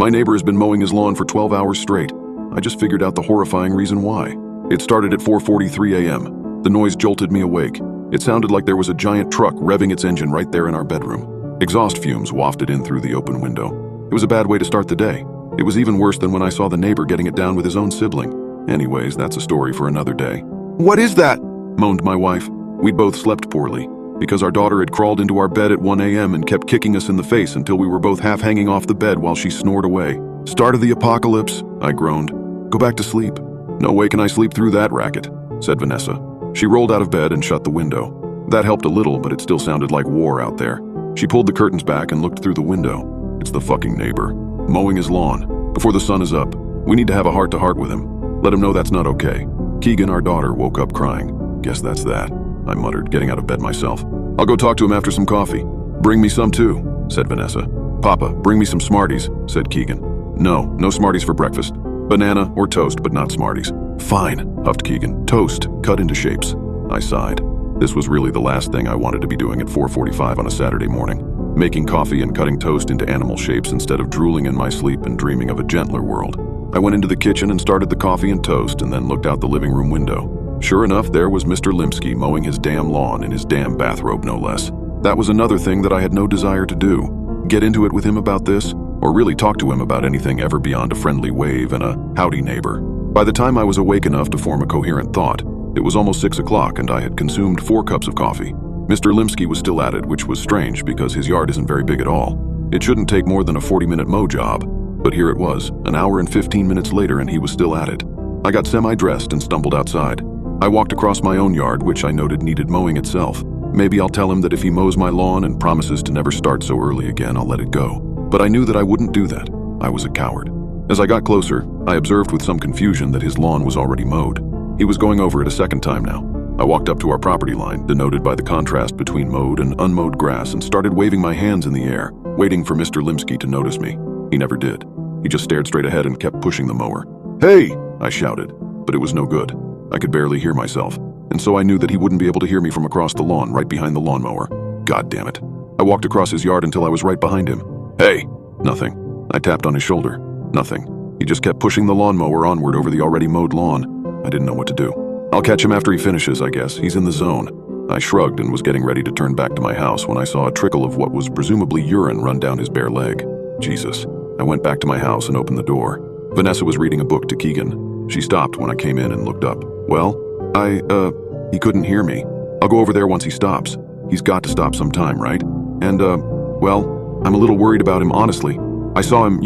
My neighbor has been mowing his lawn for 12 hours straight. I just figured out the horrifying reason why. It started at 4:43 a.m. The noise jolted me awake. It sounded like there was a giant truck revving its engine right there in our bedroom. Exhaust fumes wafted in through the open window. It was a bad way to start the day. It was even worse than when I saw the neighbor getting it down with his own sibling. Anyways, that's a story for another day. What is that? Moaned my wife. We'd both slept poorly, because our daughter had crawled into our bed at 1 a.m. and kept kicking us in the face until we were both half hanging off the bed while she snored away. Start of the apocalypse, I groaned. Go back to sleep. No way can I sleep through that racket, said Vanessa. She rolled out of bed and shut the window. That helped a little, but it still sounded like war out there. She pulled the curtains back and looked through the window. It's the fucking neighbor, mowing his lawn. Before the sun is up, we need to have a heart-to-heart with him. Let him know that's not okay. Keegan, our daughter, woke up crying. Guess that's that, I muttered, getting out of bed myself. I'll go talk to him after some coffee. Bring me some too, said Vanessa. Papa, bring me some Smarties, said Keegan. No Smarties for breakfast. Banana or toast, but not Smarties. Fine, huffed Keegan. Toast, cut into shapes. I sighed. This was really the last thing I wanted to be doing at 4:45 on a Saturday morning. Making coffee and cutting toast into animal shapes instead of drooling in my sleep and dreaming of a gentler world. I went into the kitchen and started the coffee and toast and then looked out the living room window. Sure enough, there was Mr. Limsky mowing his damn lawn in his damn bathrobe, no less. That was another thing that I had no desire to do. Get into it with him about this, or really talk to him about anything ever beyond a friendly wave and a howdy neighbor. By the time I was awake enough to form a coherent thought, it was almost 6 o'clock and I had consumed 4 cups of coffee. Mr. Limsky was still at it, which was strange because his yard isn't very big at all. It shouldn't take more than a 40-minute mow job, but here it was, an hour and 15 minutes later, and he was still at it. I got semi-dressed and stumbled outside. I walked across my own yard, which I noted needed mowing itself. Maybe I'll tell him that if he mows my lawn and promises to never start so early again, I'll let it go. But I knew that I wouldn't do that. I was a coward. As I got closer, I observed with some confusion that his lawn was already mowed. He was going over it a second time now. I walked up to our property line, denoted by the contrast between mowed and unmowed grass, and started waving my hands in the air, waiting for Mr. Limsky to notice me. He never did. He just stared straight ahead and kept pushing the mower. "Hey!" I shouted, but it was no good. I could barely hear myself, and so I knew that he wouldn't be able to hear me from across the lawn right behind the lawnmower. God damn it. I walked across his yard until I was right behind him. "Hey!" Nothing. I tapped on his shoulder. Nothing. He just kept pushing the lawnmower onward over the already mowed lawn. I didn't know what to do. I'll catch him after he finishes, I guess. He's in the zone. I shrugged and was getting ready to turn back to my house when I saw a trickle of what was presumably urine run down his bare leg. Jesus. I went back to my house and opened the door. Vanessa was reading a book to Keegan. She stopped when I came in and looked up. Well, he couldn't hear me. I'll go over there once he stops. He's got to stop sometime, right? And, well, I'm a little worried about him, honestly. I saw him,